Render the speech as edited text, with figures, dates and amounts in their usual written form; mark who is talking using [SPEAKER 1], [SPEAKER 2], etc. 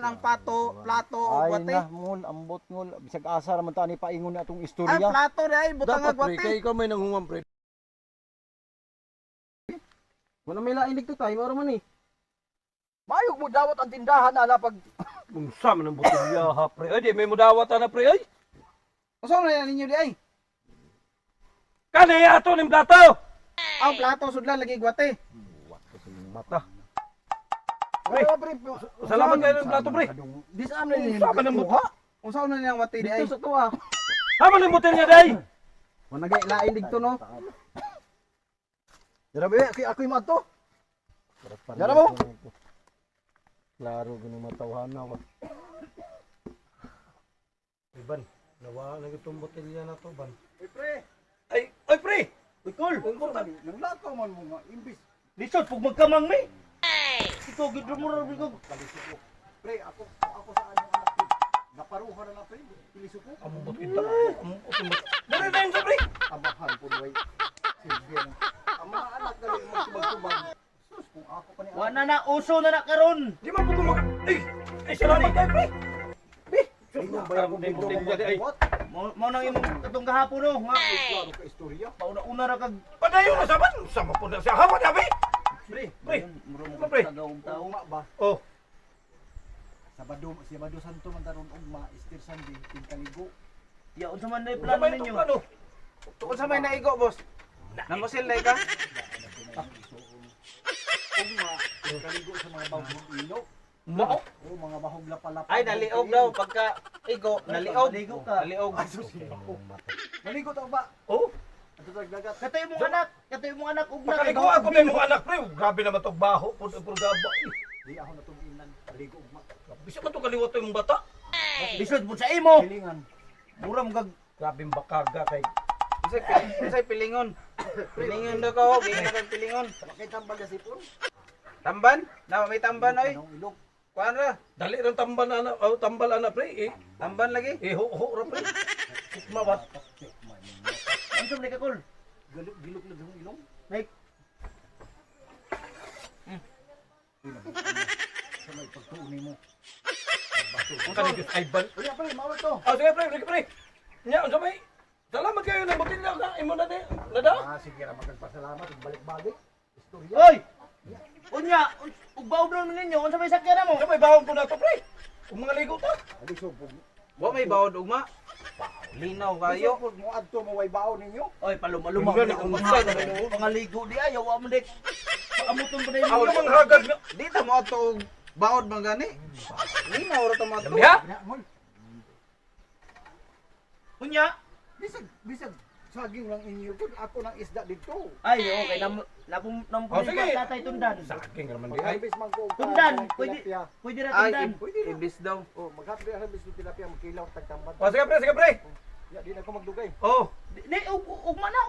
[SPEAKER 1] ang plato o
[SPEAKER 2] Ay
[SPEAKER 1] gwate.
[SPEAKER 2] na ngol, ambot ngol. Bisag asa raman ta ni paingon na atong
[SPEAKER 1] Ay,
[SPEAKER 2] istorya.
[SPEAKER 1] plato na ay, butang nga
[SPEAKER 3] Dapat pre,
[SPEAKER 1] gwate.
[SPEAKER 3] kay ikaw may nanghungam pre.
[SPEAKER 4] Wala may lailig to tayo, maro man eh.
[SPEAKER 2] Mayog mo dawat ang tindahan ala pag
[SPEAKER 3] Unsa man ang botelya ha pre. Ay di may mudawat na pre ay.
[SPEAKER 1] Usaw na ninyo di ay.
[SPEAKER 3] Kani ato ning plato.
[SPEAKER 1] Ang plato sudlan lagi gwate.
[SPEAKER 3] Mata.
[SPEAKER 2] pre.
[SPEAKER 3] Salamat kayo ng plato pre.
[SPEAKER 2] Di sa amin ni
[SPEAKER 3] Unsa man ang buha?
[SPEAKER 1] Usaw na niyang gwate di ay.
[SPEAKER 4] Dito sa tuwa.
[SPEAKER 3] Haman ang botelya day.
[SPEAKER 4] Wala gay lailig to no.
[SPEAKER 2] Dara ba ako yung mato. Dara mo.
[SPEAKER 3] Klaro gani matawhana ba. Iban, nawa na itong botelya na to ban. Ay pre.
[SPEAKER 2] Uy kol, naglakaw man mo nga imbis.
[SPEAKER 3] Lisod pug magkamang mi. Ikaw gid mo ra ko.
[SPEAKER 2] Pre, ako sa anyong anak ko. Naparuha na lang pre. Pilisok ko.
[SPEAKER 3] Amo bot kita. Dali na sa pre.
[SPEAKER 2] Amahan po way. Silvia. Ang mga anak dali mo subag-subag. Sus, kung ako pa ni
[SPEAKER 4] Wala na uso na na karon.
[SPEAKER 3] Di man pug mag. Ay salamat kay pre.
[SPEAKER 2] Inyo ba yung
[SPEAKER 3] botelya di ay.
[SPEAKER 4] Mo nang imong katong gahapon no, nga.
[SPEAKER 2] Klaro ka istorya.
[SPEAKER 4] Pauna-una ra kag
[SPEAKER 3] Padayon na saban. Sama po na siya. Hawa na pre. Pre.
[SPEAKER 4] muro mo
[SPEAKER 3] Pre.
[SPEAKER 4] tagawong tao.
[SPEAKER 2] Tao ba?
[SPEAKER 3] Oh.
[SPEAKER 2] Sabado Santo man taron ugma Easter Sunday tingkaligo.
[SPEAKER 4] Ya unsa man nay
[SPEAKER 3] Sa
[SPEAKER 4] plano
[SPEAKER 3] may
[SPEAKER 4] ninyo?
[SPEAKER 3] plano.
[SPEAKER 1] Tukod sa may naigo, boss. Nangusil na ka?
[SPEAKER 2] Ugma tingkaligo sa mga bahog ilok.
[SPEAKER 3] Mao.
[SPEAKER 2] O mga bahog lapalapa.
[SPEAKER 1] Ay, naliog daw. Pagka igo, naliog.
[SPEAKER 4] Naligo ka.
[SPEAKER 1] Naliog.
[SPEAKER 2] Naligo ta ba?
[SPEAKER 3] Oh.
[SPEAKER 2] Ato dagat.
[SPEAKER 4] Katoy mong anak, katoy mong anak ug na.
[SPEAKER 3] Makaligo ako may mga anak pre. Grabe naman tong baho. Pud gaba.
[SPEAKER 2] Di ako natuminan. Naligo ugma.
[SPEAKER 3] Bisa man to kaliwat yung bata.
[SPEAKER 4] Lisod mo sa imo.
[SPEAKER 2] Hilingan.
[SPEAKER 4] Mura mo kag
[SPEAKER 3] Grabe bakaga kay.
[SPEAKER 1] Isay pilingon. Pilingon daw ko. Gingin na kang pilingon.
[SPEAKER 2] Bakit tambal na sipon?
[SPEAKER 1] Tamban? Na may tamban oy.
[SPEAKER 2] Anong ilok?
[SPEAKER 1] Kuan ra.
[SPEAKER 3] Dali ran tambal ana, tambal ana pre.
[SPEAKER 1] Tamban lagi.
[SPEAKER 3] Ho ra pre. Sikma ba?
[SPEAKER 4] unsa man ka kol?
[SPEAKER 2] Gilok na yung ilong.
[SPEAKER 4] Like
[SPEAKER 2] Sa may pagtuuni mo.
[SPEAKER 3] Ang kanigit ay ban.
[SPEAKER 2] Uy, pre, mawag to.
[SPEAKER 3] Ah sige pre. Nya unsa may? Salamat kayo ng botelya na imo na de. Nada?
[SPEAKER 2] Sige ra magpasalamat balik-balik. Istorya.
[SPEAKER 4] Oy! Unya, ug baog na ninyo, unsa may sakyan mo?
[SPEAKER 3] Unsa may bawon ko na to pre? Kung mga ligo ta.
[SPEAKER 2] Ali so pug.
[SPEAKER 1] Wa may bawod ugma. Linaw kayo.
[SPEAKER 2] Pug mo adto mo way baon ninyo.
[SPEAKER 4] Oy, paluma-luma
[SPEAKER 3] Unggan,
[SPEAKER 4] mo
[SPEAKER 3] unggan.
[SPEAKER 4] pangaligo di ayaw wa mo dik. Amuton pa
[SPEAKER 3] Ako
[SPEAKER 4] din.
[SPEAKER 3] namang hagad nga.
[SPEAKER 1] Di ta mo ato og bawod man gani. Linaw ra ta mo ato.
[SPEAKER 3] Dami ha?
[SPEAKER 2] Ngol.
[SPEAKER 4] Unya,
[SPEAKER 2] Bisag saging lang inyo kun ako nang isda dito.
[SPEAKER 4] ay okay napum
[SPEAKER 3] Oh, sige.
[SPEAKER 4] tatay tundan.
[SPEAKER 3] Saging raman di ay.
[SPEAKER 2] Pagkabis man ko.
[SPEAKER 4] Tundan, pwede
[SPEAKER 2] tilapia.
[SPEAKER 4] pwede ra
[SPEAKER 1] Ay,
[SPEAKER 4] tundan.
[SPEAKER 1] ibis daw.
[SPEAKER 2] Oh, maghatri ra bis tilapia magkilaw tagtamban.
[SPEAKER 3] Oh sige pre.
[SPEAKER 2] Ya di na ko magdugay.
[SPEAKER 3] Oh.
[SPEAKER 4] Di ugma na.